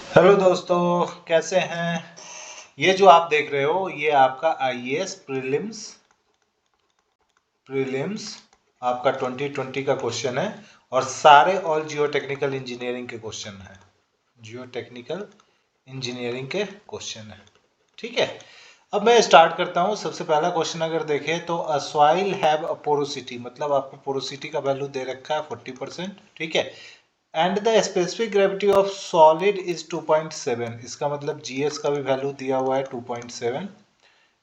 Hello दोस्तों, कैसे हैं। ये जो आप देख रहे हो ये आपका आईएएस प्रीलिम्स आपका 2020 का क्वेश्चन है और सारे ऑल जियो टेक्निकल इंजीनियरिंग के क्वेश्चन है। जियो टेक्निकल इंजीनियरिंग के क्वेश्चन है। ठीक है, अब मैं स्टार्ट करता हूँ। सबसे पहला क्वेश्चन अगर देखें तो अ सॉइल हैव अ पोरोसिटी, मतलब आपको पोरोसिटी का वैल्यू दे रखा है 40%। ठीक है, and the specific gravity of solid is 2.7। इसका मतलब जीएस का भी वैल्यू दिया हुआ है 2.7।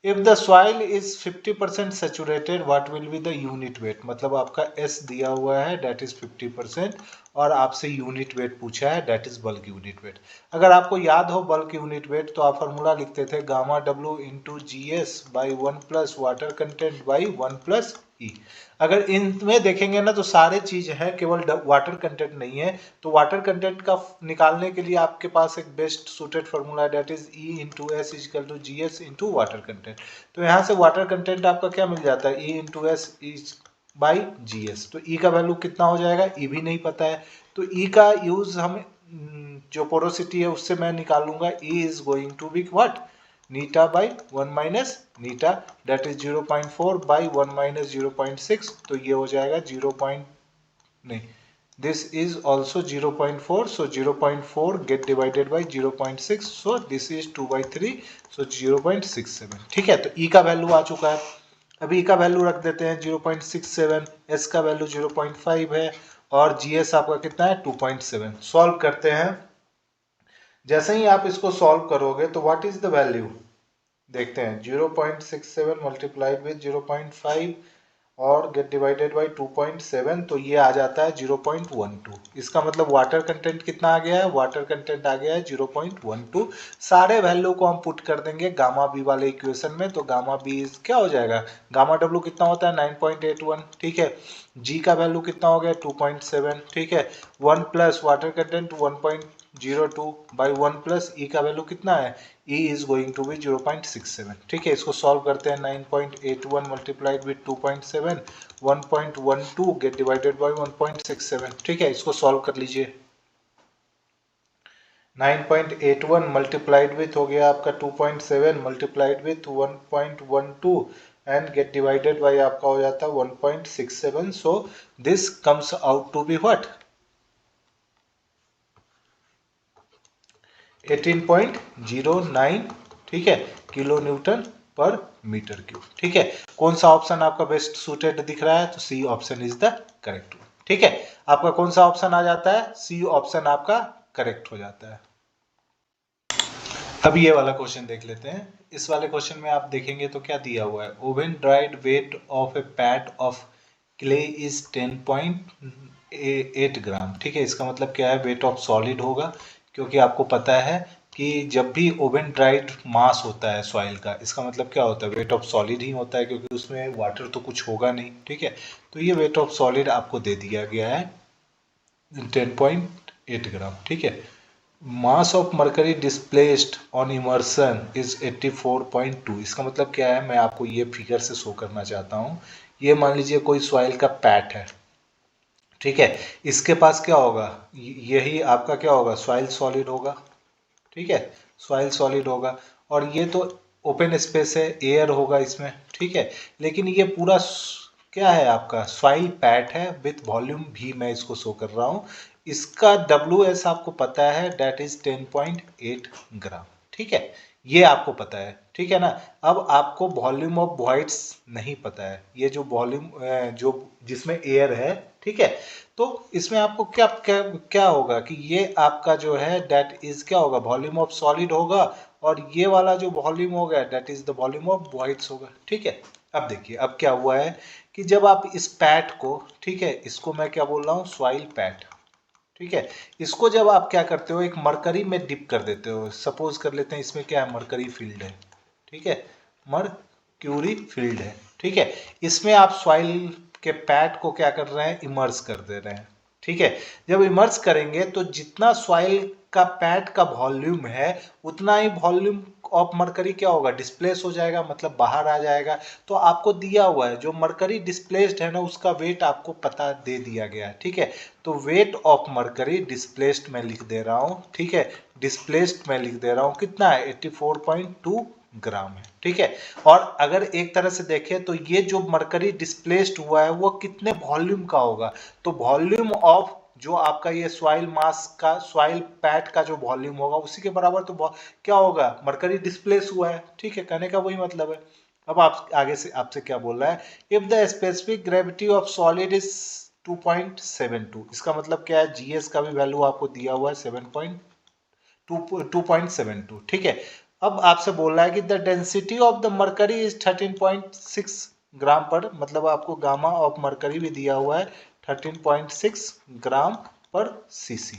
If the soil is 50% saturated what will be the unit weight, मतलब आपका एस दिया हुआ है दैट इज 50% और आपसे यूनिट वेट पूछा है that is bulk unit weight. अगर आपको याद हो बल्क यूनिट वेट तो आप फॉर्मूला लिखते थे गामा डब्ल्यू into g s by 1 plus water content by 1 plus e. अगर इनमें देखेंगे ना तो सारे चीज है, केवल वाटर कंटेंट नहीं है। तो वाटर कंटेंट का निकालने के लिए आपके पास एक बेस्ट सूटेड फार्मूला है that is e into S equal to G S into water content. तो यहाँ से वाटर कंटेंट आपका क्या मिल जाता है, ई into S is by G S. तो ई का वैल्यू कितना हो जाएगा, ई भी नहीं पता है। तो ई का यूज हम जो पोरोसिटी है उससे मैं निकालूंगा। E is going to be what, eta by 1 minus eta that is 0.4 by 1 minus 0.6। तो ये हो जाएगा 0. नहीं, this is also 0.4, so 0.4 get divided by 0.6, so this is 2 by 3, so 0.67। ठीक है, तो E का वैल्यू आ चुका है। अभी E का वैल्यू रख देते हैं 0.67, S का वैल्यू 0.5 है और GS आपका कितना है 2.7। सॉल्व करते हैं। जैसे ही आप इसको सॉल्व करोगे तो व्हाट इज द वैल्यू देखते हैं। 0.67 मल्टीप्लाइड विद 0.5 और गेट डिवाइडेड बाई 2.7, तो ये आ जाता है 0.12। इसका मतलब वाटर कंटेंट कितना आ गया है, वाटर कंटेंट आ गया है 0.12। सारे वैल्यू को हम पुट कर देंगे गामा बी वाले इक्वेशन में, तो गामा बी क्या हो जाएगा, गामा डब्ल्यू कितना होता है 9.81। ठीक है, जी का वैल्यू कितना हो गया 2.7। ठीक है, 1 plus water content 1.02 by 1 plus e का वैल्यू कितना है, E is going to be 0.67। ठीक है, इसको सॉल्व करते हैं। 9.81 multiplied with 2.7, 1.12 gate divided bye 1.67। ठीक है, इसको सॉल्व कर लीजिए। 9.81 मल्टीप्लाइड विथ हो गया आपका 2.7 multiplied with 1.12 and get divided by आपका हो जाता है 1.67। So this comes out to be what, 18.09। ठीक है, kilo newton per metre cube. ठीक है, कौन सा ऑप्शन आपका बेस्ट सूटेड दिख रहा है, तो C option is the correct one. ठीक है, आपका कौन सा ऑप्शन आ जाता है, सी ऑप्शन आपका करेक्ट हो जाता है। अब ये वाला क्वेश्चन देख लेते हैं। इस वाले क्वेश्चन में आप देखेंगे तो क्या दिया हुआ है, oven dried weight of A PAT of clay is 10.8 gram. ठीक है, इसका मतलब क्या है, वेट ऑफ सॉलिड होगा, क्योंकि आपको पता है कि जब भी ओवन ड्राइड मास होता है सॉइल का, इसका मतलब क्या होता है, वेट ऑफ सॉलिड ही होता है, क्योंकि उसमें वाटर तो कुछ होगा नहीं। ठीक है, तो ये वेट ऑफ सॉलिड आपको दे दिया गया है 10.8 ग्राम। ठीक है, mass of mercury displaced on immersion is 84.2। इसका मतलब क्या है, मैं आपको ये फिगर से शो करना चाहता हूँ। ये मान लीजिए कोई सॉइल का पैट है। ठीक है, इसके पास क्या होगा, यही आपका क्या होगा, सॉइल सॉलिड होगा। ठीक है, सॉइल सॉलिड होगा और ये तो ओपन स्पेस है, एयर होगा इसमें। ठीक है, लेकिन ये पूरा क्या है, आपका सॉइल पैट है विथ वॉल्यूम भी, मैं इसको शो कर रहा हूँ। इसका डब्ल्यू एस आपको पता है दैट इज 10.8 ग्राम। ठीक है, ये आपको पता है। ठीक है ना, अब आपको वॉल्यूम ऑफ वॉइड्स नहीं पता है, ये जो वॉल्यूम जो जिसमें एयर है। ठीक है, तो इसमें आपको क्या क्या क्या होगा कि ये आपका जो है दैट इज क्या होगा, वॉल्यूम ऑफ सॉलिड होगा और ये वाला जो वॉल्यूम होगा that is the volume of voids होगा। ठीक है, अब देखिए अब क्या हुआ है कि जब आप इस पैट को, ठीक है, इसको मैं क्या बोल रहा हूँ, सॉइल पैट। ठीक है, इसको जब आप क्या करते हो, एक मरकरी में डिप कर देते हो। सपोज कर लेते हैं इसमें क्या है, मरकरी फील्ड है। ठीक है, मरक्यूरी फील्ड है। ठीक है, इसमें आप सॉइल के पैट को क्या कर रहे हैं, इमर्स कर दे रहे हैं। ठीक है, जब इमर्स करेंगे तो जितना सॉइल का पैट का वॉल्यूम है उतना ही वॉल्यूम ऑफ मरकरी क्या होगा, डिस्प्लेस हो जाएगा, मतलब बाहर आ जाएगा। तो आपको दिया हुआ है जो मरकरी डिस्प्लेस्ड है ना, उसका वेट आपको पता दे दिया गया है, ठीक है। तो वेट ऑफ मरकरी डिस्प्लेस्ड मैं लिख दे रहा हूँ, ठीक है, डिस्प्लेस्ड मैं लिख दे रहा हूँ, कितना है 84.2 ग्राम है, ठीक है। और अगर एक तरह से देखें तो ये जो मरकरी डिस्प्लेस्ड हुआ है वो कितने वॉल्यूम का होगा, तो वॉल्यूम ऑफ जो आपका ये सॉइल मास का, सॉइल पैट का जो वॉल्यूम होगा उसी के बराबर तो क्या होगा, मरकरी डिस्प्लेस हुआ है, ठीक है, कहने का वही मतलब है। अब आप आगे से आपसे क्या बोल रहा है, if the specific gravity of solid is 2.72, इसका मतलब क्या है, जीएस का भी वैल्यू आपको दिया हुआ है 2.72, ठीक है। अब आपसे बोल रहा है कि the density of the mercury is 13.6 ग्राम पर, मतलब आपको गामा ऑफ मरकरी भी दिया हुआ है 13.6 ग्राम पर सीसी।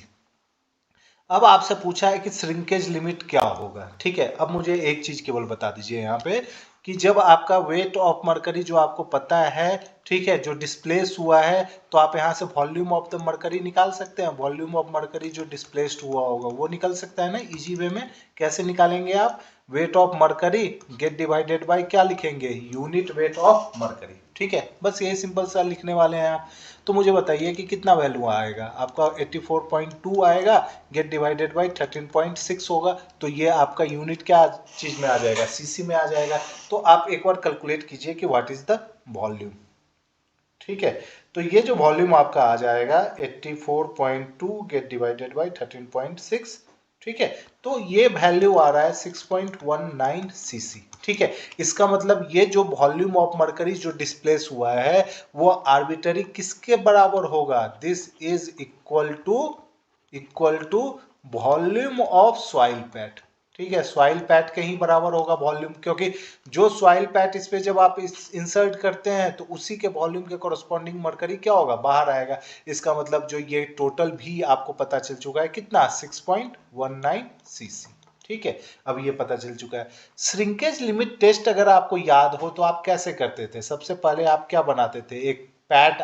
अब आपसे पूछा है कि श्रिंकेज लिमिट क्या होगा, ठीक है। अब मुझे एक चीज केवल बता दीजिए यहाँ पे कि जब आपका वेट ऑफ मरकरी जो आपको पता है, ठीक है, जो डिस्प्लेस हुआ है, तो आप यहाँ से वॉल्यूम ऑफ द मरकरी निकाल सकते हैं। वॉल्यूम ऑफ मरकरी जो डिस्प्लेस्ड हुआ होगा वो निकल सकता है ना इजी वे में। कैसे निकालेंगे आप, weight of mercury gate divided bye क्या लिखेंगे, यूनिट वेट ऑफ मरकरी, ठीक है। बस यही सिंपल सा लिखने वाले हैं आप। तो मुझे बताइए कि कितना वैल्यू आएगा आपका, 84.2 आएगा, गेट डिवाइडेड बाय 13.6 होगा, तो ये आपका यूनिट क्या चीज में आ जाएगा, सीसी में आ जाएगा। तो आप एक बार कैलकुलेट कीजिए कि व्हाट इज द वॉल्यूम, ठीक है। तो ये जो वॉल्यूम आपका आ जाएगा 84.2 गेट डिवाइडेड बाय 13.6, ठीक है। तो ये वैल्यू आ रहा है 6.19 सीसी, ठीक है। इसका मतलब ये जो वॉल्यूम ऑफ मरकरी जो डिस्प्लेस हुआ है वो आर्बिट्ररी किसके बराबर होगा, this is equal to volume of soil pat, ठीक है। सॉइल पैट के ही बराबर होगा वॉल्यूम, क्योंकि जो सॉइल पैट इस पे जब आप इंसर्ट करते हैं तो उसी के वॉल्यूम के कोरस्पॉन्डिंग मरकरी क्या होगा, बाहर आएगा। इसका मतलब जो ये टोटल भी आपको पता चल चुका है कितना, 6.19 सीसी, ठीक है। अब ये पता चल चुका है। श्रिंकेज लिमिट टेस्ट अगर आपको याद हो तो आप कैसे करते थे, सबसे पहले आप क्या बनाते थे, एक पैट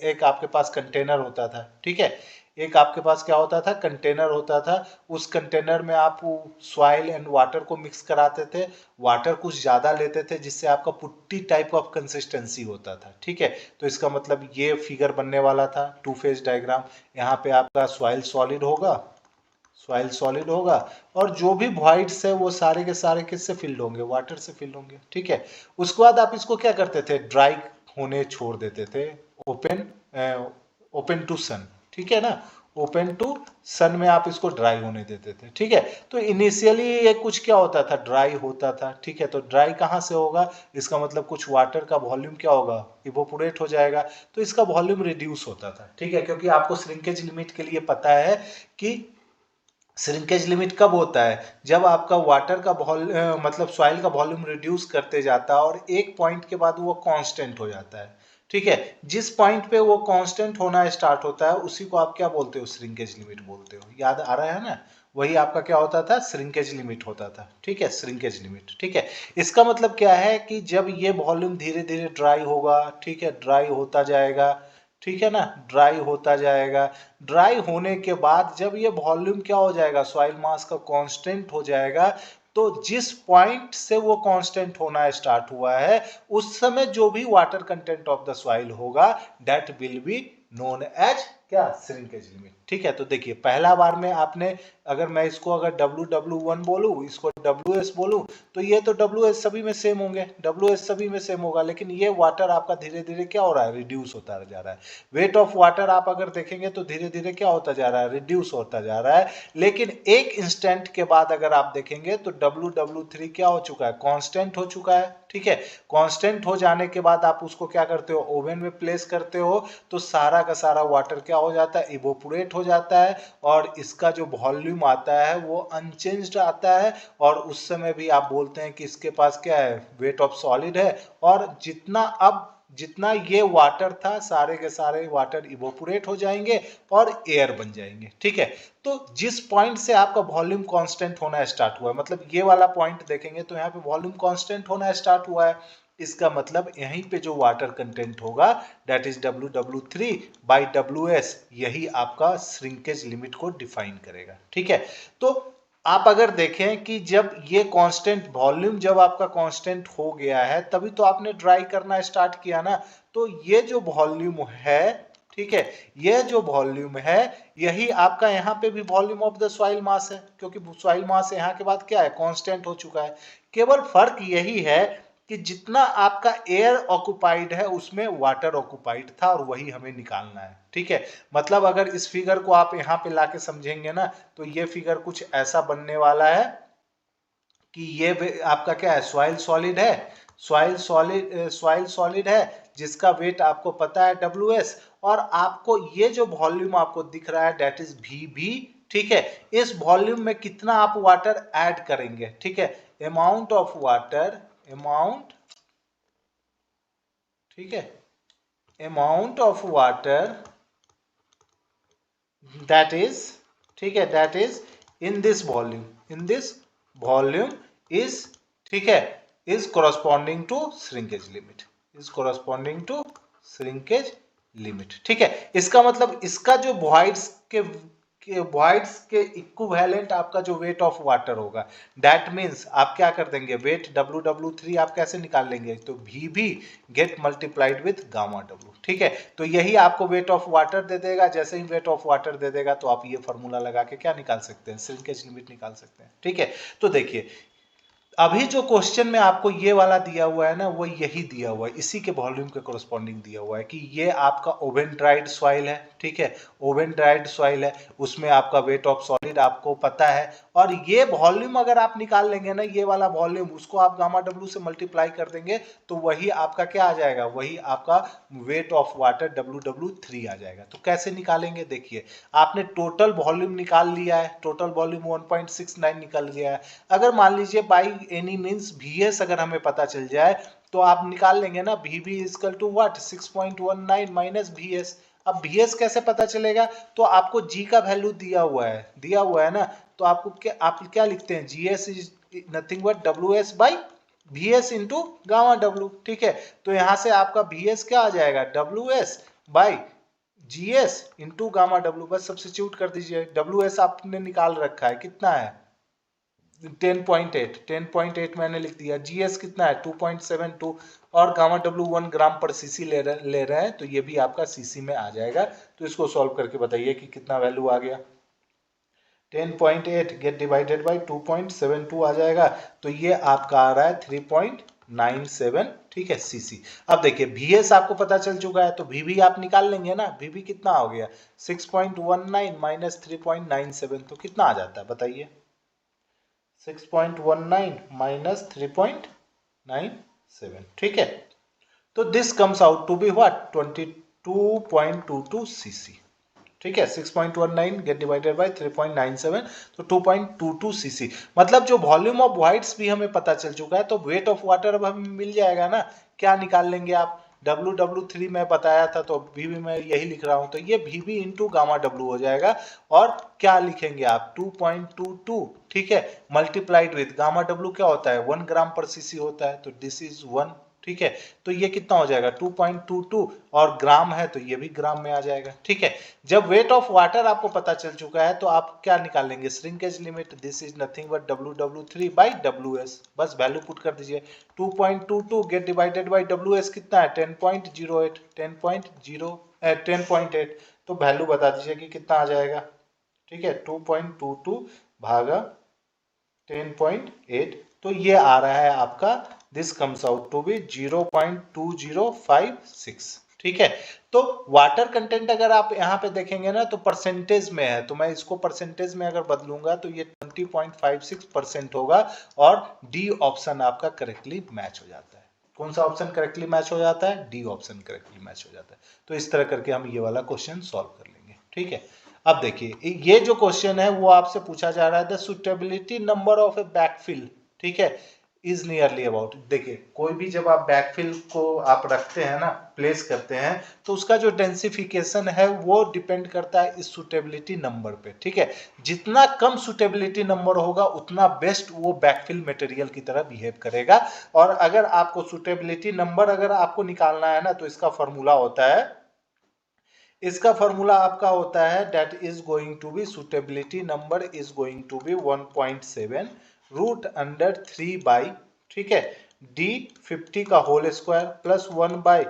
एक आपके पास कंटेनर होता था, ठीक है। एक आपके पास क्या होता था, कंटेनर होता था। उस कंटेनर में आप सॉइल एंड वाटर को मिक्स कराते थे। वाटर कुछ ज़्यादा लेते थे जिससे आपका पुट्टी टाइप ऑफ कंसिस्टेंसी होता था, ठीक है। तो इसका मतलब ये फिगर बनने वाला था, टू फेज डायग्राम। यहाँ पे आपका सॉइल सॉलिड होगा, सॉइल सॉलिड होगा, और जो भी वॉइड्स है वो सारे के सारे किससे फिल्ड होंगे, वाटर से फिल्ड होंगे, ठीक है। उसके बाद आप इसको क्या करते थे, ड्राई होने छोड़ देते थे, ओपन ओपन टू सन, ठीक है ना, ओपन टू सन में आप इसको ड्राई होने देते थे, ठीक है। तो इनिशियली ये कुछ क्या होता था, ड्राई होता था, ठीक है। तो ड्राई कहाँ से होगा, इसका मतलब कुछ वाटर का वॉल्यूम क्या होगा, इवोपोरेट हो जाएगा, तो इसका वॉल्यूम रिड्यूस होता था, ठीक है। क्योंकि आपको श्रिंकेज लिमिट के लिए पता है कि श्रिंकेज लिमिट कब होता है, जब आपका वाटर का मतलब सॉइल का वॉल्यूम रिड्यूस करते जाता है और एक पॉइंट के बाद वो कांस्टेंट हो जाता है, ठीक है। जिस पॉइंट पे वो कांस्टेंट होना स्टार्ट होता है उसी को आप क्या बोलते हो, श्रिंकेज लिमिट बोलते हो। याद आ रहा है ना, वही आपका क्या होता था, श्रिंकेज लिमिट होता था, ठीक है, श्रिंकेज लिमिट, ठीक है। इसका मतलब क्या है कि जब ये वॉल्यूम धीरे धीरे ड्राई होगा, ठीक है, ड्राई होता जाएगा, ठीक है ना, ड्राई होता जाएगा। ड्राई होने के बाद जब ये वॉल्यूम क्या हो जाएगा, सॉइल मास का कांस्टेंट हो जाएगा, तो जिस पॉइंट से वो कांस्टेंट होना स्टार्ट हुआ है उस समय जो भी water content of the soil होगा that will be known as क्या, श्रिंकेज लिमिट, ठीक है। तो देखिए पहला बार में आपने, अगर मैं इसको अगर W1 बोलूं, इसको WS बोलूं, तो ये तो WS सभी में सेम होंगे, WS सभी में सेम होगा, लेकिन ये वाटर आपका धीरे धीरे क्या हो रहा है, रिड्यूस होता जा रहा है। वेट ऑफ वाटर आप अगर देखेंगे तो धीरे धीरे क्या होता जा रहा है, रिड्यूस होता जा रहा है। लेकिन एक इंस्टेंट के बाद अगर आप देखेंगे तो W3 क्या हो चुका है, कांस्टेंट हो चुका है, ठीक है। कांस्टेंट हो जाने के बाद आप उसको क्या करते हो, ओवन में प्लेस करते हो, तो सारा का सारा वाटर क्या हो जाता है, इवोपोरेट हो जाता है, और इसका जो वॉल्यूम आता है वो अनचेंज्ड आता है। और उस समय भी आप बोलते हैं कि इसके पास क्या है, वेट ऑफ सॉलिड है, और जितना ये वाटर था सारे के सारे वाटर इवोपोरेट हो जाएंगे और एयर बन जाएंगे, ठीक है। तो जिस पॉइंट से आपका वॉल्यूम कांस्टेंट होना स्टार्ट हुआ है, मतलब ये वाला पॉइंट देखेंगे तो यहाँ पे वॉल्यूम कांस्टेंट होना स्टार्ट हुआ है, इसका मतलब यहीं पे जो वाटर कंटेंट होगा that is W3 by WS, यही आपका श्रिंकेज लिमिट को डिफाइन करेगा, ठीक है। तो आप अगर देखें कि जब ये कांस्टेंट वॉल्यूम जब आपका कांस्टेंट हो गया है तभी तो आपने ड्राई करना स्टार्ट किया ना। तो ये जो वॉल्यूम है, ठीक है, ये जो वॉल्यूम है यही आपका यहाँ पे भी वॉल्यूम ऑफ द सॉइल मास है, क्योंकि सॉइल मास यहाँ के बाद क्या है, कांस्टेंट हो चुका है। केवल फर्क यही है कि जितना आपका एयर ऑक्युपाइड है उसमें वाटर ऑक्युपाइड था और वही हमें निकालना है। ठीक है, मतलब अगर इस फिगर को आप यहाँ पे लाके समझेंगे ना तो ये फिगर कुछ ऐसा बनने वाला है कि ये आपका क्या है, सॉइल सॉलिड है, सॉइल सॉलिड है जिसका वेट आपको पता है WS, और आपको ये जो वॉल्यूम आपको दिख रहा है दैट इज VB। ठीक है, इस वॉल्यूम में कितना आप वाटर ऐड करेंगे, ठीक है, अमाउंट ऑफ वाटर, अमाउंट, ठीक है, amount of water that is, ठीक है, that is in this volume, in this volume is, ठीक है, is corresponding to shrinkage limit, is corresponding to shrinkage limit. ठीक है, इसका मतलब इसका जो वॉइड्स के इक्विवेलेंट आपका जो वेट ऑफ वाटर होगा, दैट मीन्स आप क्या कर देंगे, वेट WW3 आप कैसे निकाल लेंगे, तो VB get multiplied with gamma W। ठीक है, तो यही आपको वेट ऑफ वाटर दे देगा। जैसे ही वेट ऑफ वाटर दे देगा तो आप ये फॉर्मूला लगा के क्या निकाल सकते हैं, श्रिंकेज लिमिट निकाल सकते हैं। ठीक है, तो देखिए अभी जो क्वेश्चन में आपको ये वाला दिया हुआ है ना, वो यही दिया हुआ है, इसी के वॉल्यूम के कोरस्पॉन्डिंग दिया हुआ है कि ये आपका ओवन ड्राइड सॉइल है। ठीक है, ओवन ड्राइड सॉइल है, उसमें आपका वेट ऑफ सॉलिड आपको पता है, और ये वॉल्यूम अगर आप निकाल लेंगे ना, ये वाला वॉल्यूम, उसको आप गामा W से मल्टीप्लाई कर देंगे तो वही आपका क्या आ जाएगा, वही आपका वेट ऑफ वाटर WW3 आ जाएगा। तो कैसे निकालेंगे, देखिए आपने टोटल वॉल्यूम निकाल लिया है, टोटल वॉल्यूम 1.69 निकल गया है। अगर मान लीजिए बाई एनी मीन्स VS अगर हमें पता चल जाए तो आप निकाल लेंगे ना, VB equal to what, 6.19 minus VS। अब VS कैसे पता चलेगा, तो आपको G का वैल्यू दिया हुआ है ना, तो आपको क्या, आप क्या लिखते हैं, GS is nothing but WS by VS into gamma W। ठीक है, तो यहां से आपका VS क्या आ जाएगा, WS by GS into gamma W, बस सब्स्टिट्यूट कर दीजिए। WS आपने निकाल रखा है, कितना है 10.8 मैंने लिख दिया। GS कितना है 2.72, और गामा W 1 ग्राम पर सीसी ले रहे हैं, तो ये भी आपका सीसी में आ जाएगा। तो इसको सॉल्व करके बताइए कि कितना वैल्यू आ गया, 10.8 गेट डिवाइडेड बाई 2.72 आ जाएगा, तो ये आपका आ रहा है 3.97, ठीक है, सीसी। अब देखिए VS आपको पता चल चुका है तो VB आप निकाल लेंगे ना, VB कितना हो गया 6.19 माइनस 3.97, तो कितना आ जाता है बताइए, 6.19 माइनस 3.97। ठीक है, तो this comes out to be what 22.22 cc. ठीक है, 6.19 गेट डिवाइडेड बाय 3.97, तो 2.22 सीसी। मतलब जो वॉल्यूम ऑफ वाइड्स भी हमें पता चल चुका है, तो वेट ऑफ वाटर अब हमें मिल जाएगा ना। क्या निकाल लेंगे आप, WW3 में बताया था तो VB में यही लिख रहा हूं, तो ये VB इंटू गामा W हो जाएगा, और क्या लिखेंगे आप 2.22, ठीक है, मल्टीप्लाइड विद गामा W क्या होता है 1 ग्राम पर सीसी होता है, तो दिस इज 1। ठीक है, तो ये कितना हो जाएगा 2.22, और ग्राम है तो ये भी ग्राम में आ जाएगा। ठीक है, जब वेट ऑफ वाटर आपको पता चल चुका है तो आप क्या निकाल लेंगे, shrinkage limit, this is nothing but WW3 by WS, बस वैल्यू पुट कर दीजिए। 2.22 गेट डिवाइडेड बाई WS कितना है 10.08, 10.8, तो वैल्यू बता दीजिए कि कितना आ जाएगा। ठीक है, 2.22 भागा 10.8, तो ये आ रहा है आपका, this comes out to be 0.2056। ठीक है, तो वाटर कंटेंट अगर आप यहाँ पे देखेंगे ना तो परसेंटेज में है, तो मैं इसको परसेंटेज में अगर बदलूंगा तो ये 20.56% होगा, और डी ऑप्शन आपका करेक्टली मैच हो जाता है। कौन सा ऑप्शन करेक्टली मैच हो जाता है, डी ऑप्शन करेक्टली मैच हो जाता है। तो इस तरह करके हम ये वाला क्वेश्चन सॉल्व कर लेंगे। ठीक है, अब देखिए ये जो क्वेश्चन है वो आपसे पूछा जा रहा है, the suitability number of A backfill, ठीक है, इज नियरली अबाउट। देखिए कोई भी जब आप बैकफिल को आप रखते हैं ना, प्लेस करते हैं, तो उसका जो डेंसिफिकेशन है वो डिपेंड करता है इस सुटेबिलिटी नंबर पे। ठीक है, जितना कम सुटेबिलिटी नंबर होगा उतना बेस्ट वो बैकफिल मटेरियल की तरह बिहेव करेगा। और अगर आपको सुटेबिलिटी नंबर अगर आपको निकालना है ना, तो इसका फॉर्मूला होता है इसका फॉर्मूला आपका होता है that is going to be suitability number is going to be 1.7 root under 3 by, ठीक है, D50 का whole square plus 1 by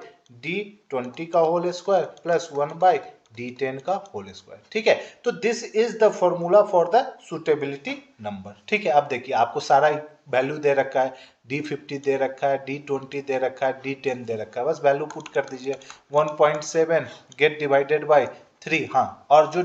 D20 का whole square plus 1 by D10 का होल स्क्वायर, ठीक है। तो this is the formula for the suitability number, ठीक है। अब देखिए आपको सारा वैल्यू दे रखा है, D50 दे रखा है, D20 दे रखा है, D10 दे रखा है, बस वैल्यू पुट कर दीजिए 1.7 गेट डिवाइडेड बाय 3, हाँ, और जो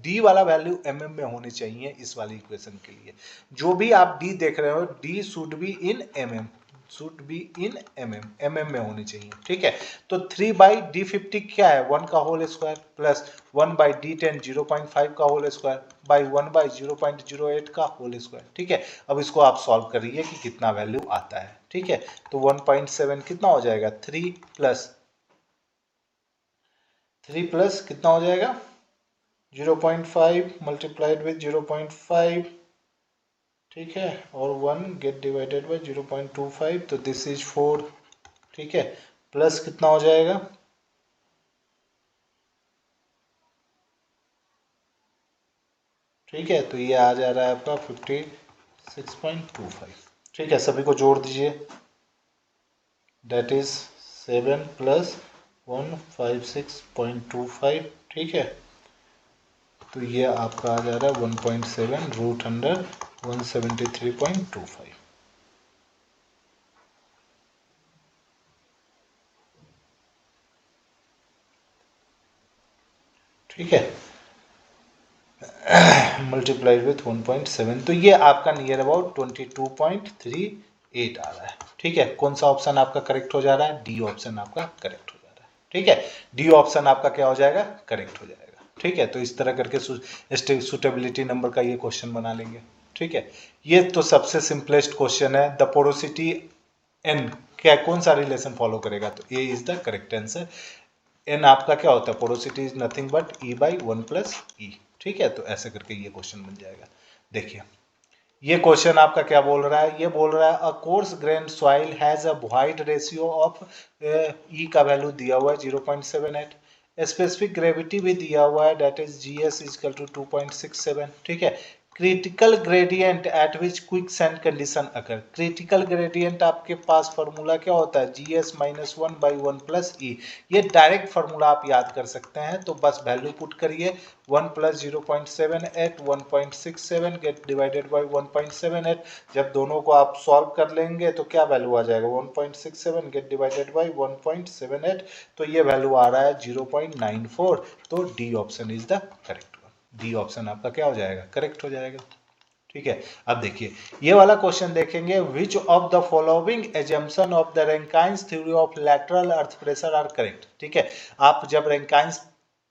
डी वाला वैल्यू mm में होनी चाहिए इस वाली इक्वेशन के लिए। जो भी आप डी देख रहे हो D should be in mm, should be in mm में होनी चाहिए, ठीक है। तो 3 बाई D50 क्या है, 1 का whole square plus 1 by D10 0.5 का होल स्क्वायर बाई 1 बाई 0.08 का होल स्क्वायर, ठीक है। अब इसको आप सॉल्व करिए कि कितना वैल्यू आता है, ठीक है। तो 1.7 कितना हो जाएगा, 3 प्लस कितना हो जाएगा 0.5 मल्टीप्लाइड विद 0.5, ठीक है, और 1 गेट डिवाइडेड बाय 0.25, तो दिस इज 4, ठीक है, प्लस कितना हो जाएगा, ठीक है, तो ये आ जा रहा है आपका 56.25, ठीक है। सभी को जोड़ दीजिए, दैट इज 7 प्लस 156.25, ठीक है। तो ये आपका आ जा रहा है 1.7 रूट अंडर 173.25, ठीक है, मल्टीप्लाइड विथ 1.7, तो ये आपका नियर अबाउट 22.38 आ रहा है, ठीक है। कौन सा ऑप्शन आपका करेक्ट हो जा रहा है, डी ऑप्शन आपका करेक्ट हो जा रहा है, ठीक है। डी ऑप्शन आपका क्या हो जाएगा, करेक्ट हो जाएगा, ठीक है। तो इस तरह करके सुटेबिलिटी नंबर का ये क्वेश्चन बना लेंगे, ठीक है। ये तो सबसे सिंपलेस्ट क्वेश्चन है। द पोरोसिटी एन क्या कौन सा रिलेशन फॉलो करेगा, तो a is the correct answer. N आपका क्या होता है, porosity is nothing but e by 1 plus e, ठीक है। तो ऐसे करके ये क्वेश्चन बन जाएगा। देखिए ये क्वेश्चन आपका क्या बोल रहा है, ये बोल रहा है a coarse grain soil has a wide ratio of e का वैल्यू दिया हुआ है 0.78, स्पेसिफिक ग्रेविटी भी दिया हुआ है that is GS equal to 2.67, ठीक है। Critical gradient at which quick sand condition occur, critical gradient आपके पास फॉर्मूला क्या होता है, GS minus 1 by 1 plus e, ये डायरेक्ट फॉर्मूला आप याद कर सकते हैं। तो बस वैल्यू पुट करिए 1 प्लस 0.78 1.67 गेट डिवाइडेड बाई 1.78, जब दोनों को आप सॉल्व कर लेंगे तो क्या वैल्यू आ जाएगा 1.67 गेट डिवाइडेड बाई 1.78, तो ये वैल्यू आ रहा है 0.94, तो D option is the correct one, D option आपका क्या हो जाएगा, करेक्ट हो जाएगा, ठीक है। अब देखिए ये वाला क्वेश्चन देखेंगे, which of the following assumption of the Rankine's theory of lateral earth pressure are correct, ठीक है। आप जब रैंकाइंस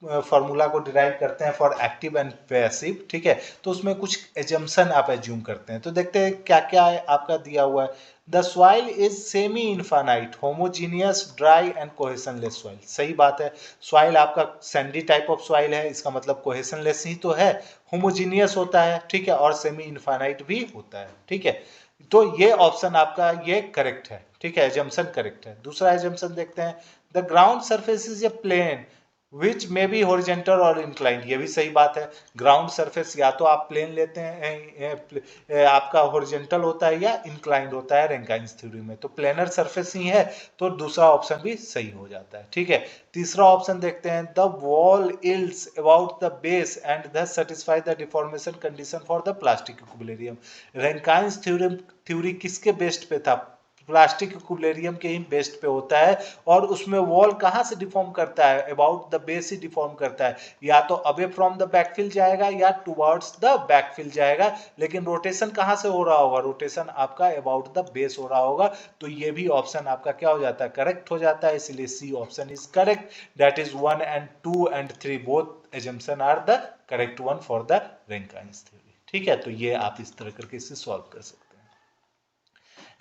फॉर्मूला को डिराइव करते हैं फॉर एक्टिव एंड पैसिव, ठीक है, तो उसमें कुछ एजम्पशन आप एज्यूम करते हैं। तो देखते हैं क्या क्या है आपका दिया हुआ है। The soil is semi infinite homogeneous dry and cohesionless soil, सही बात है। सॉइल आपका सैंडी टाइप ऑफ सॉइल है, इसका मतलब कोहेशनलेस ही तो है, होमोजीनियस होता है, ठीक है, और सेमी इन्फानाइट भी होता है, ठीक है। तो ये ऑप्शन आपका ये करेक्ट है, ठीक है, एजम्पशन करेक्ट है। दूसरा एजम्पशन देखते हैं, the ground surface is a plane which may be horizontal और इंक्लाइंड, ये भी सही बात है। ग्राउंड सरफेस या तो आप प्लेन लेते हैं, आपका हॉरिजेंटल होता है या इंक्लाइंड होता है रैंकाइंस थ्योरी में, तो प्लेनर सरफेस ही है, तो दूसरा ऑप्शन भी सही हो जाता है, ठीक है। तीसरा ऑप्शन देखते हैं, the wall yields about the base and thus satisfy the deformation condition for the plastic equilibrium, Rankine's theory किसके बेस्ड पे था, प्लास्टिक इक्विलिब्रियम के ही बेस्ट पे होता है, और उसमें वॉल कहां से डिफॉर्म करता है, about the base he deform करता है, या तो अवे फ्रॉम द बैकफिल जाएगा या टुवर्ड्स द बैकफिल जाएगा, लेकिन रोटेशन कहां से हो रहा होगा, रोटेशन आपका अबाउट द बेस हो रहा होगा। तो ये भी ऑप्शन आपका क्या हो जाता है, करेक्ट हो जाता है, इसलिए c option is correct, that is 1 and 2 and 3 both assumption are the correct one for the Rankine's theory, ठीक है। तो ये आप इस तरह करके इसे सॉल्व कर सकते हैं।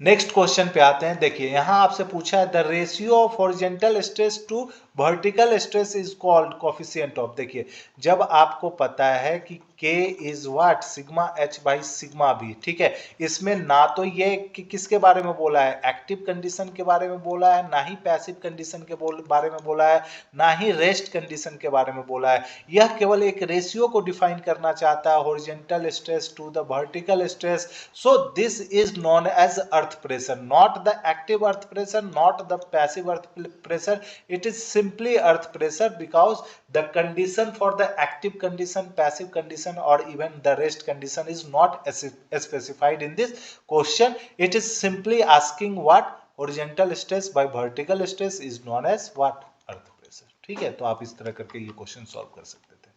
नेक्स्ट क्वेश्चन पे आते हैं। देखिए यहां आपसे पूछा है the ratio of horizontal stress to vertical stress is called coefficient of, देखिए जब आपको पता है कि K is what sigma H by sigma B, ठीक है, इसमें ना तो ये किसके बारे में बोला है, एक्टिव कंडीशन के बारे में बोला है, ना ही पैसिव कंडीशन के बारे में बोला है, ना ही रेस्ट कंडीशन के बारे में बोला है। यह केवल एक रेशियो को डिफाइन करना चाहता है, horizontal stress to the vertical stress. So this is known as earth pressure, not the active earth pressure, not the passive earth pressure, it is simply earth pressure because the condition for the active condition, passive condition or even the rest condition is not specified in this question. It is simply asking what horizontal stress by vertical stress is known as what earth pressure, ठीक है। तो आप इस तरह करके ये question solve कर सकते थे।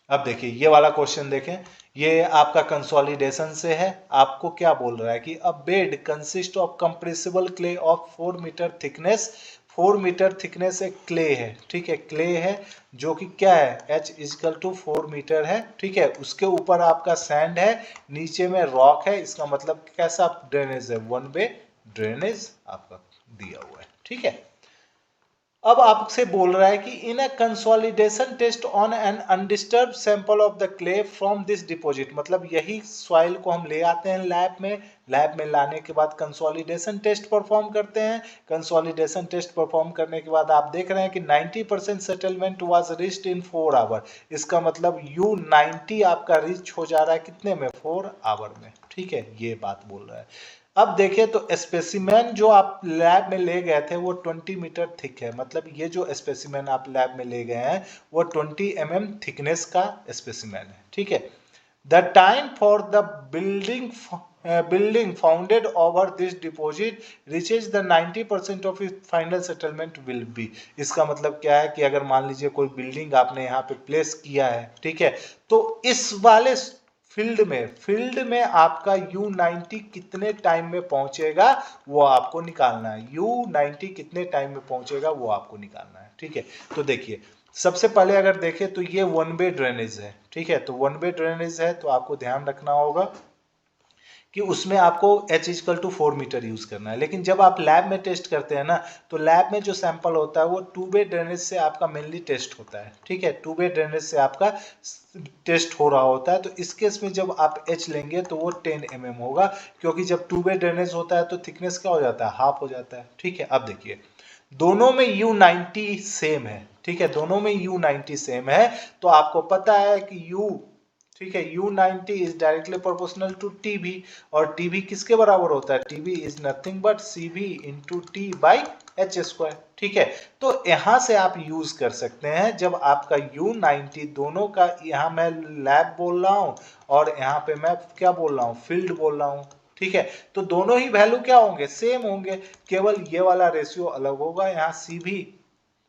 अब देखिए ये वाला क्वेश्चन देखें, ये आपका कंसोलिडेशन से है। आपको क्या बोल रहा है कि a bed consist of compressible clay of 4 metre thickness, 4 metre thickness एक क्ले है, ठीक है, क्ले है जो कि क्या है H इक्वल टू 4 मीटर है, ठीक है, उसके ऊपर आपका सैंड है, नीचे में रॉक है, इसका मतलब कैसा ड्रेनेज है, वन वे ड्रेनेज आपका दिया हुआ है, ठीक है। अब आपसे बोल रहा है कि in a consolidation test on an undisturb sample of the clay from this deposit, मतलब यही सॉइल को हम ले आते हैं लैब में, लैब में लाने के बाद कंसोलिडेशन टेस्ट परफॉर्म करते हैं। कंसोलिडेशन टेस्ट परफॉर्म करने के बाद आप देख रहे हैं कि 90% settlement was reached in 4 hour, इसका मतलब U90 आपका रीच हो जा रहा है कितने में, 4 आवर में, ठीक है, ये बात बोल रहा है। अब देखिए तो स्पेसिमेन जो आप लैब में ले गए थे वो 20 मीटर थिक है, मतलब ये जो स्पेसिमेन आप लैब में ले गए हैं वो 20 mm थिकनेस का स्पेसिमेन है, ठीक है। The time for the building founded over this deposit reaches the 90% of it final settlement will be, इसका मतलब क्या है कि अगर मान लीजिए कोई बिल्डिंग आपने यहाँ पे प्लेस किया है, ठीक है, तो इस वाले फील्ड में आपका U90 कितने टाइम में पहुंचेगा वो आपको निकालना है, U90 कितने टाइम में पहुंचेगा वो आपको निकालना है, ठीक है। तो देखिए सबसे पहले अगर देखें तो ये वन वे ड्रेनेज है, ठीक है, तो वन वे ड्रेनेज है तो आपको ध्यान रखना होगा कि उसमें आपको H equal to 4 metre use करना है। लेकिन जब आप लैब में टेस्ट करते हैं ना, तो लैब में जो सैंपल होता है वो टू वे ड्रेनेज से आपका मेनली टेस्ट होता है, ठीक है, टू वे ड्रेनेज से आपका टेस्ट हो रहा होता है। तो इस केस में जब आप H लेंगे तो वो 10 mm होगा, क्योंकि जब टू वे ड्रेनेज होता है तो थिकनेस क्या हो जाता है, हाफ हो जाता है, ठीक है। अब देखिए दोनों में U90 सेम है, ठीक है, दोनों में U90 सेम है, तो आपको पता है कि U, ठीक है, U90 is directly proportional to TB, और TB किसके बराबर होता है, TB is nothing but CB into T by H square, ठीक है। तो यहां से आप यूज कर सकते हैं जब आपका U90 दोनों का, यहां मैं लैब बोल रहा हूं और यहां पे मैं क्या बोल रहा हूं, फील्ड बोल रहा हूं, ठीक है, तो दोनों ही वैल्यू क्या होंगे, सेम होंगे, केवल ये वाला रेशियो अलग होगा, यहाँ CB,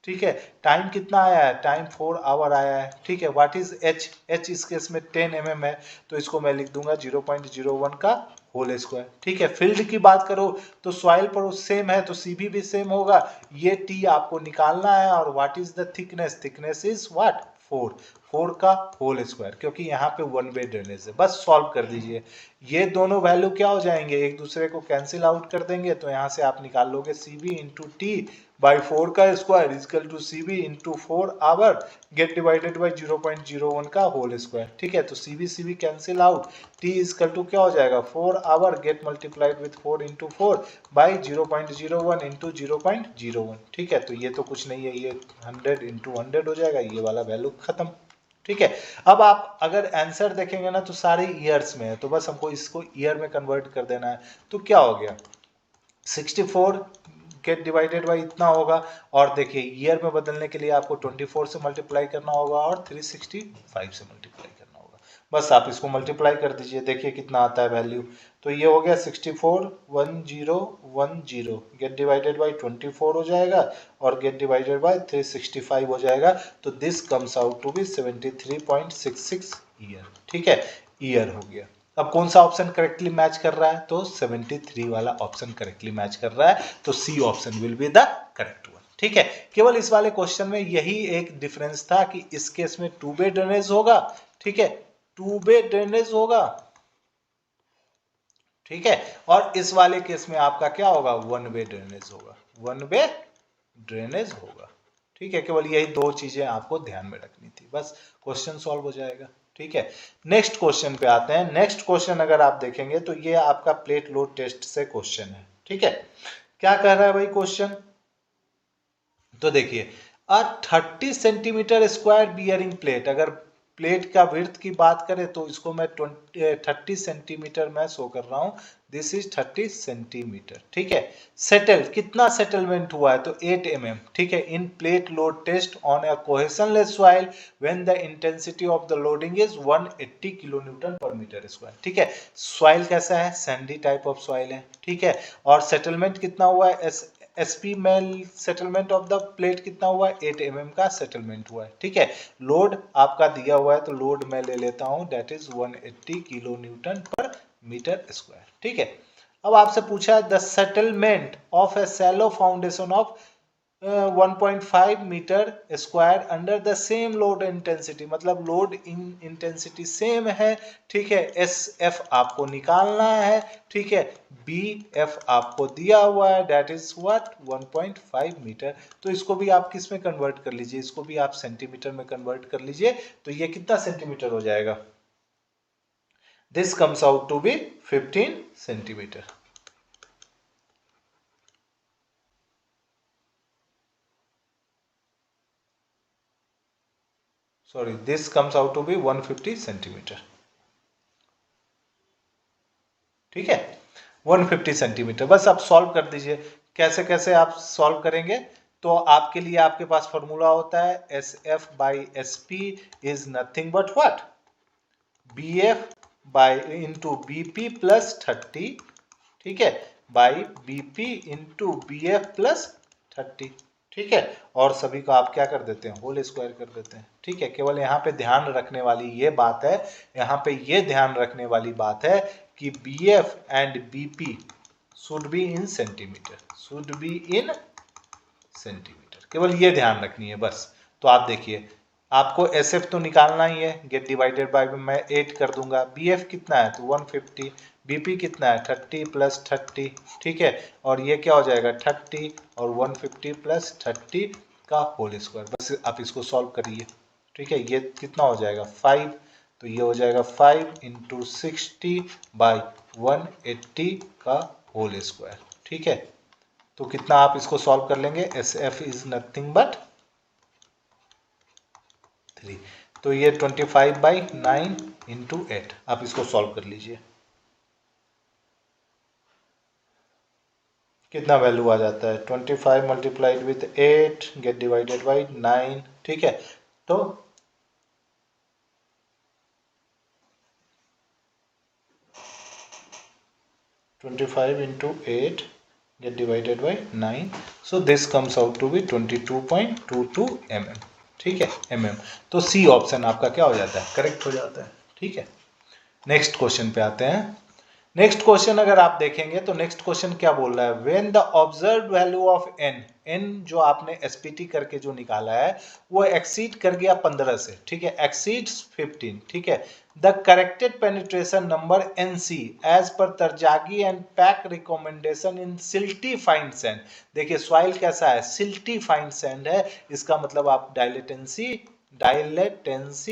ठीक है, टाइम कितना आया है, टाइम 4 आवर आया है, ठीक है। व्हाट इज H, H इस केस में 10 mm है, तो इसको मैं लिख दूंगा 0.01 का होल स्क्वायर, ठीक है। फील्ड की बात करो तो सॉइल पर सेम है तो CB भी सेम होगा, ये T आपको निकालना है, और what is the thickness, thickness is what 4 का होल स्क्वायर, क्योंकि यहाँ पे वन वे ड्रेनेज है। बस सॉल्व कर दीजिए, ये दोनों वैल्यू क्या हो जाएंगे, एक दूसरे को कैंसिल आउट कर देंगे, तो यहाँ से आप निकाल लोगे CB इंटू T बाई 4 का square equal to CB into 4 hour get divided by 0.01 का होल स्क्वायर, ठीक है। तो CB cancel out, T equal to क्या हो जाएगा 4 hour get multiplied with 4 into 4 by 0.01 into 0.01, ठीक है। तो ये तो कुछ नहीं है, ये 100 इंटू 100 हो जाएगा, ये वाला वैल्यू खत्म, ठीक है। अब आप अगर आंसर देखेंगे ना तो सारे ईयर्स में है, तो बस हमको इसको ईयर में कन्वर्ट कर देना है, तो क्या हो गया 64 गेट डिवाइडेड बाई इतना होगा, और देखिए ईयर में बदलने के लिए आपको 24 से मल्टीप्लाई करना होगा और 365 से मल्टीप्लाई करना होगा, बस आप इसको मल्टीप्लाई कर दीजिए, देखिए कितना आता है वैल्यू, तो ये हो गया 64 1010 गेट डिवाइडेड बाई 24 हो जाएगा और गेट डिवाइडेड बाई 365 हो जाएगा, तो this comes out to be 73.66 year, ठीक है, ईयर हो गया। अब कौन सा ऑप्शन करेक्टली मैच कर रहा है, तो 73 वाला ऑप्शन करेक्टली मैच कर रहा है, तो C option will be the correct one, ठीक है। केवल इस वाले क्वेश्चन में यही एक डिफरेंस था कि इस केस में टू वे ड्रेनेज होगा, ठीक है, टू वे ड्रेनेज होगा, ठीक है, और इस वाले केस में आपका क्या होगा, वन वे ड्रेनेज होगा, वन वे ड्रेनेज होगा, ठीक है, केवल यही दो चीजें आपको ध्यान में रखनी थी, बस क्वेश्चन सॉल्व हो जाएगा। ठीक है, नेक्स्ट क्वेश्चन पे आते हैं। नेक्स्ट क्वेश्चन अगर आप देखेंगे तो ये आपका प्लेट लोड टेस्ट से क्वेश्चन है। ठीक है, क्या कह रहा है भाई क्वेश्चन, तो देखिए, अ 30 सेंटीमीटर स्क्वायर बियरिंग प्लेट, अगर प्लेट का विड्थ की बात करें तो इसको मैं 30 सेंटीमीटर में शो कर रहा हूं, दिस इज 30 सेंटीमीटर। ठीक है, सेटल, कितना सेटलमेंट हुआ है, तो 8 mm। ठीक है, in plate load test on a cohesionless soil when the intensity of the loading is 180 kilo newton per metre square. ठीक है, सॉइल कैसा है, सैंडी टाइप ऑफ सॉइल है। ठीक है, और सेटलमेंट कितना हुआ है, एसपी में सेटलमेंट ऑफ द प्लेट कितना हुआ है, 8 mm का सेटलमेंट हुआ है। ठीक है, लोड आपका दिया हुआ है तो लोड मैं ले लेता हूं, that is 180 kilo newton per metre square. ठीक है, अब आपसे पूछा है the settlement of a shallow foundation of 1.5 metre square under the same load intensity, मतलब लोड इन इंटेंसिटी सेम है। ठीक है, एस एफ आपको निकालना है। ठीक है, बी एफ आपको दिया हुआ है, दैट इज व्हाट 1.5 मीटर। तो इसको भी आप किस में कन्वर्ट कर लीजिए, इसको भी आप सेंटीमीटर में कन्वर्ट कर लीजिए, तो ये कितना सेंटीमीटर हो जाएगा, this comes out to be 15 centimetre. Sorry, this comes out to be 150 centimetre. ठीक है, 150 सेंटीमीटर। बस आप सॉल्व कर दीजिए। कैसे कैसे आप सॉल्व करेंगे, तो आपके लिए आपके पास फॉर्मूला होता है S F by S P is nothing but what, B F by into B P plus 30। ठीक है, by B P into B F plus 30। ठीक है, और सभी को आप क्या कर देते हैं, होल स्क्वायर कर देते हैं। ठीक है, केवल यहाँ पे ध्यान रखने वाली ये बात है, यहाँ पे ये ध्यान रखने वाली बात है कि B F and B P should be in centimetre, should be in centimetre, केवल ये ध्यान रखनी है बस। तो आप देखिए, आपको एस एफ तो निकालना ही है, गेट डिवाइडेड बाय मैं 8 कर दूंगा, बी एफ कितना है तो 150, बीपी कितना है 30 प्लस 30। ठीक है, और ये क्या हो जाएगा 30 और 150 प्लस 30 का होल स्क्वायर, बस आप इसको सॉल्व करिए। ठीक है, ये कितना हो जाएगा 5, तो ये हो जाएगा 5 इंटू 60 बाई 180 का होल स्क्वायर। ठीक है, तो कितना आप इसको सॉल्व कर लेंगे, S F is nothing but 3, तो ये 25 बाई 9 इंटू 8, आप इसको सॉल्व कर लीजिए, कितना वैल्यू आ जाता है 25 multiplied with 8 gate divided by 9। ठीक है, तो twenty five into 8 get divided by 9, so this comes out to be 22.22 mm। ठीक है, mm, तो सी ऑप्शन आपका क्या हो जाता है, करेक्ट हो जाता है। ठीक है, नेक्स्ट क्वेश्चन पे आते हैं। नेक्स्ट क्वेश्चन अगर आप देखेंगे तो नेक्स्ट क्वेश्चन क्या बोल रहा है, when the observed value of N, N जो आपने एसपीटी करके जो निकाला है वो एक्सीड कर गया 15 से। ठीक है, एक्सीड्स 15। ठीक है, the corrected penetration number NC as per Terzaghi and Peck recommendation in silty fine sand. देखिए सॉइल कैसा है, सिल्टी फाइन सैंड है, इसका मतलब आप डायलेटेंसी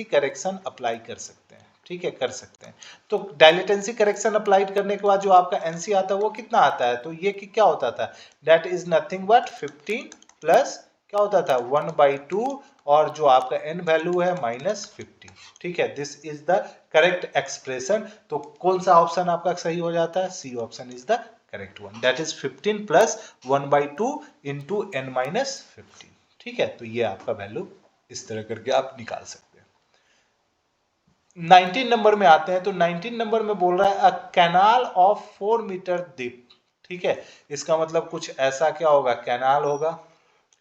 करेक्शन अप्लाई कर सकते हैं। ठीक है, कर सकते हैं। तो डायलेटेंसी करेक्शन अप्लाइड करने के बाद जो आपका एनसी आता है वो कितना आता है, तो ये क्या होता था, that is nothing but 15 plus क्या होता था 1/2, और जो आपका एन वैल्यू है -50। ठीक है, this is the correct expression. तो कौन सा ऑप्शन आपका सही हो जाता है, C option is the correct one, that is 15 plus 1/2 into n -15। ठीक है, तो ये आपका वैल्यू इस तरह करके आप निकाल सकते हैं। 19 नंबर में आते हैं, तो 19 नंबर में बोल रहा है a canal of 4 metre deep. ठीक है, इसका मतलब कुछ ऐसा क्या होगा, कैनाल होगा।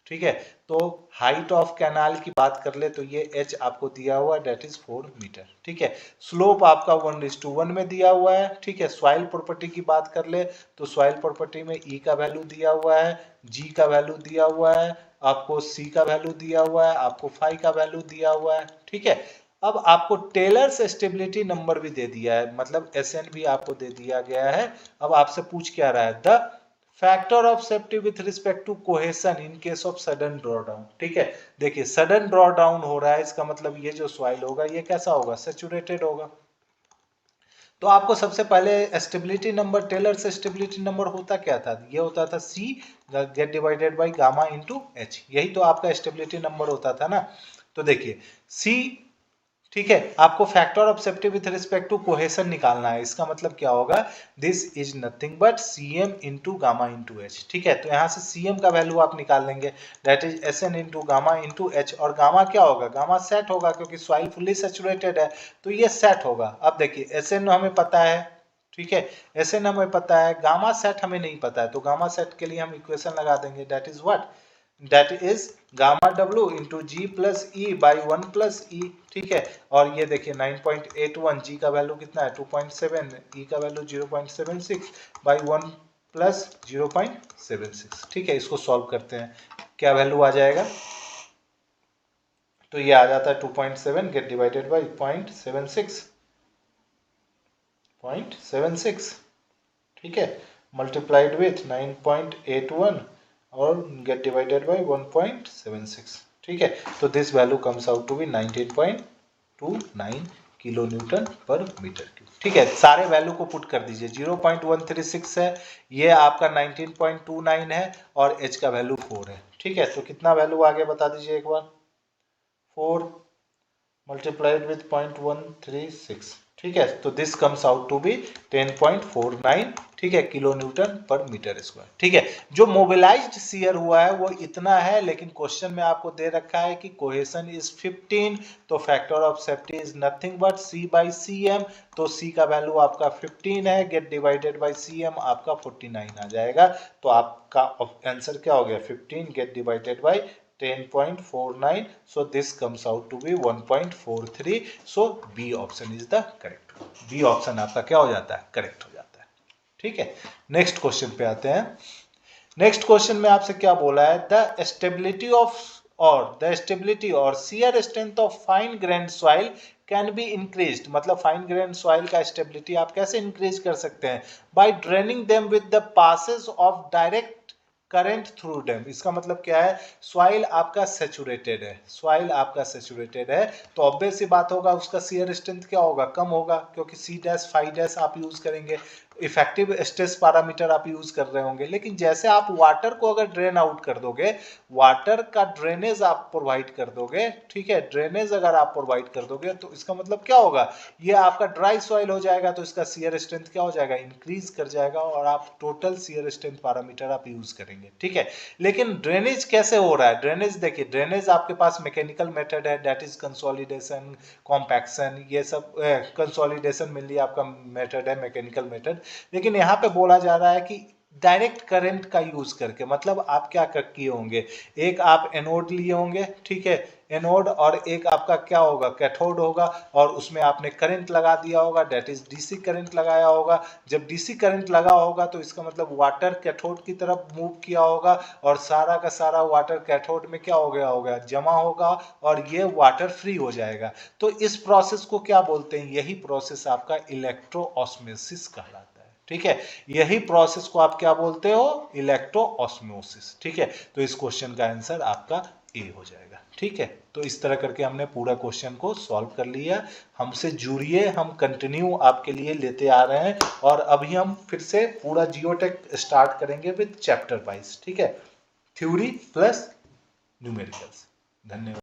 ठीक है, तो हाइट ऑफ कैनाल की बात कर ले तो ये h आपको दिया हुआ है, डेट इज 4 मीटर। ठीक है, स्लोप आपका 1:1 में दिया हुआ है। ठीक है, सॉइल प्रॉपर्टी की बात कर ले तो सॉइल प्रॉपर्टी में E का वैल्यू दिया हुआ है, G का वैल्यू दिया हुआ है, आपको C का वैल्यू दिया हुआ है, आपको फाई का वैल्यू दिया हुआ है। ठीक है, अब आपको टेलर्स स्टेबिलिटी नंबर भी दे दिया है, मतलब SN भी आपको दे दिया गया है। अब आपसे पूछ क्या रहा है, the factor of safety with respect to cohesion in case of sudden draw down. ठीक है, देखिए सडन ड्रॉ डाउन हो रहा है, इसका मतलब ये जो सॉइल होगा ये कैसा होगा, सैचुरेटेड होगा। तो आपको सबसे पहले stability number, Taylor's stability number होता क्या था, ये होता था C get divided by gamma into H, यही तो आपका स्टेबिलिटी नंबर होता था ना। तो देखिए C, ठीक है, आपको factor of safety with respect to cohesion निकालना है, इसका मतलब क्या होगा, this is nothing but Cm into gamma into H। ठीक है, तो यहाँ से Cm का वैल्यू आप निकाल लेंगे, that is Sn into gamma into H, और गामा क्या होगा, गामा सेट होगा क्योंकि सॉइल फुल्ली सैचुरेटेड है तो ये सेट होगा। अब देखिए Sn हमें पता है, ठीक है, Sn हमें पता है, गामा सेट हमें नहीं पता है, तो गामा सेट के लिए हम इक्वेशन लगा देंगे, that is what, that is gamma W into g plus e by 1 plus e. ठीक है, और ये देखिए 9.81, जी का वैल्यू कितना है 2.7, ई का वैल्यू 0.76 बाई 1 प्लस 0.76। ठीक है, इसको सॉल्व करते हैं, क्या वैल्यू आ जाएगा, तो ये आ जाता है 2.7 गेट डिवाइडेड बाई 0.76, ठीक है, मल्टीप्लाइड विथ 9.81 और गेट डिवाइडेड बाय 1.76। ठीक है, तो this value comes out to be 19.29 kilo newton per metre cube. ठीक है, सारे वैल्यू को पुट कर दीजिए, 0.136 है, ये आपका 19.29 है और H का वैल्यू 4 है। ठीक है, तो कितना वैल्यू आ गया बता दीजिए एक बार, 4 मल्टीप्लाइड विथ 0.136। ठीक है, तो this comes out to be 10.49, ठीक है, kilo newton per metre square. ठीक है, जो मोबिलाइज्ड शियर हुआ है वो इतना है, लेकिन क्वेश्चन में आपको दे रखा है कि कोहेशन इज 15, तो factor of safety is nothing but C by Cm, तो C का वैल्यू आपका 15 है, गेट डिवाइडेड बाई Cm आपका 49 आ जाएगा। तो आपका आंसर क्या हो गया, 15 gate divided by 10.49, so this comes out to be 1.43, so B option is the correct one. B option आपका क्या हो जाता है, करेक्ट हो जाता है। ठीक है, नेक्स्ट क्वेश्चन पे आते हैं। नेक्स्ट क्वेश्चन में आपसे क्या बोला है, द स्टेबिलिटी और shear strength of fine grain soil can be increased, मतलब फाइन ग्रेन सॉइल का स्टेबिलिटी आप कैसे इंक्रीज कर सकते हैं, by draining them with the passes of direct current through dam. इसका मतलब क्या है, सॉइल आपका सैचुरेटेड है, सॉइल आपका सैचुरेटेड है, तो ऑब्वियस सी बात होगा उसका शियर स्ट्रेंथ क्या होगा, कम होगा, क्योंकि C' आप यूज करेंगे, इफेक्टिव स्ट्रेस पैरामीटर आप यूज कर रहे होंगे। लेकिन जैसे आप वाटर को अगर ड्रेन आउट कर दोगे, वाटर का ड्रेनेज आप प्रोवाइड कर दोगे, ठीक है, ड्रेनेज अगर आप प्रोवाइड कर दोगे तो इसका मतलब क्या होगा, ये आपका ड्राई सॉइल हो जाएगा, तो इसका शियर स्ट्रेंथ क्या हो जाएगा, इंक्रीज कर जाएगा, और आप टोटल शियर स्ट्रेंथ पैरामीटर आप यूज करेंगे। ठीक है, लेकिन ड्रेनेज कैसे हो रहा है, ड्रेनेज देखिए, ड्रेनेज आपके पास मैकेनिकल मेथड है, दैट इज कंसोलिडेशन, कॉम्पैक्शन, ये सब कंसोलिडेशन मेनली आपका मेथड है, मैकेनिकल मेथड। लेकिन यहाँ पे बोला जा रहा है कि डायरेक्ट करंट का यूज करके, मतलब आप क्या किए होंगे, एक आप एनोड लिए होंगे, ठीक है, एनोड, और एक आपका क्या होगा, कैथोड होगा, और उसमें आपने करंट लगा दिया होगा, दैट इज डीसी करंट लगाया होगा। जब डीसी करंट लगा होगा तो इसका मतलब वाटर कैथोड की तरफ मूव किया होगा, और सारा का सारा वाटर कैथोड में क्या हो गया होगा, जमा होगा, और ये वाटर फ्री हो जाएगा। तो इस प्रोसेस को क्या बोलते हैं, यही प्रोसेस आपका इलेक्ट्रोऑस्मोसिस कहलाता है। ठीक है, यही प्रोसेस को आप क्या बोलते हो, इलेक्ट्रोऑस्मोसिस। ठीक है, तो इस क्वेश्चन का आंसर आपका ए हो जाएगा। ठीक है, तो इस तरह करके हमने पूरा क्वेश्चन को सॉल्व कर लिया। हमसे जुड़िए, हम कंटिन्यू आपके लिए लेते आ रहे हैं, और अभी हम फिर से पूरा जियोटेक स्टार्ट करेंगे विद चैप्टर वाइज। ठीक है, थ्योरी प्लस न्यूमेरिकल्स। धन्यवाद।